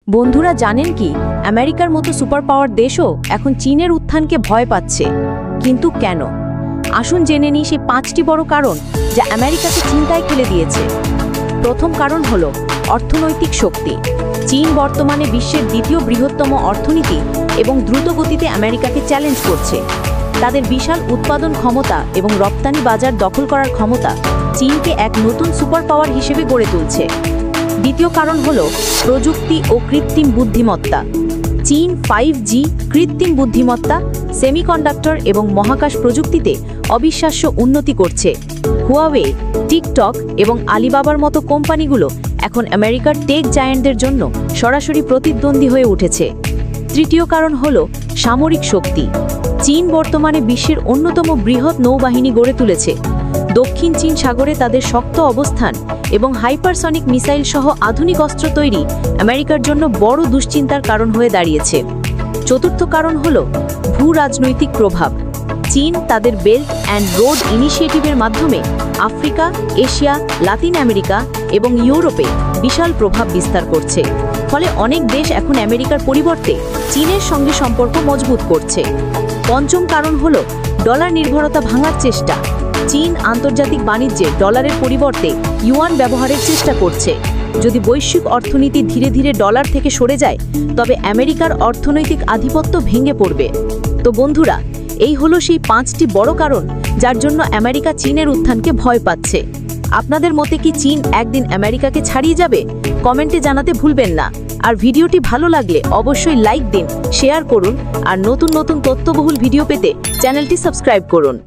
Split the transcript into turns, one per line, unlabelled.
বন্ধুরা জানেন কি আমেরিকার মতো সুপার পাওয়ার দেশও এখন চীনের উত্থানকে ভয় পাচ্ছে। কিন্তু কেন? আসুন জেনে নিই সেই 5টি বড় কারণ যা আমেরিকাকে চিন্তায় ফেলে দিয়েছে। প্রথম কারণ হলো অর্থনৈতিক শক্তি। চীন বর্তমানে বিশ্বের দ্বিতীয় বৃহত্তম অর্থনীতি এবং দ্রুত গতিতে আমেরিকাকে চ্যালেঞ্জ করছে। তাদের বিশাল উৎপাদন ক্ষমতা এবং রপ্তানি বাজার দখল করার ক্ষমতা চীনকে এক নতুন সুপার পাওয়ার হিসেবে গড়ে তুলছে। দ্বিতীয় কারণ হলো প্রযুক্তি ও কৃত্রিম বুদ্ধিমত্তা। চীন 5G, কৃত্রিম বুদ্ধিমত্তা, সেমিকন্ডাক্টর এবং মহাকাশ প্রযুক্তিতে অবিশ্বাস্য উন্নতি করছে। হুয়াওয়ে, টিকটক এবং আলিবাবার মতো কোম্পানিগুলো এখন আমেরিকার টেক জায়ান্টদের জন্য সরাসরি প্রতিদ্বন্দ্বী হয়ে উঠেছে। তৃতীয় কারণ হলো সামরিক শক্তি। চীন বর্তমানে বিশ্বের অন্যতম বৃহৎ নৌবাহিনী গড়ে তুলেছে। দক্ষিণ চীন সাগরে তাদের শক্ত অবস্থান এবং হাইপারসনিক মিসাইল সহ আধুনিক অস্ত্র তৈরি আমেরিকার জন্য বড় দুশ্চিন্তার কারণ হয়ে দাঁড়িয়েছে। চতুর্থ কারণ হল ভূ-রাজনৈতিক প্রভাব। চীন তাদের বেল্ট অ্যান্ড রোড ইনিশিয়েটিভের মাধ্যমে আফ্রিকা, এশিয়া, লাতিন আমেরিকা এবং ইউরোপে বিশাল প্রভাব বিস্তার করছে। ফলে অনেক দেশ এখন আমেরিকার পরিবর্তে চীনের সঙ্গে সম্পর্ক মজবুত করছে। পঞ্চম কারণ হল ডলার নির্ভরতা ভাঙার চেষ্টা। চীন আন্তর্জাতিক বাণিজ্যে ডলারের পরিবর্তে ইউয়ান ব্যবহারের চেষ্টা করছে। যদি বৈশ্বিক অর্থনীতি ধীরে ধীরে ডলার থেকে সরে যায়, তবে আমেরিকার অর্থনৈতিক আধিপত্য ভেঙে পড়বে। তো বন্ধুরা, এই হলো সেই 5টি বড় কারণ যার জন্য আমেরিকা চীনের উত্থানকে ভয় পাচ্ছে। আপনাদের মতে কি চীন একদিন আমেরিকাকে ছাড়িয়ে যাবে? কমেন্টে জানাতে ভুলবেন না। আর ভিডিওটি ভালো লাগলে অবশ্যই লাইক দিন, শেয়ার করুন আর নতুন নতুন তথ্যবহুল ভিডিও পেতে চ্যানেলটি সাবস্ক্রাইব করুন।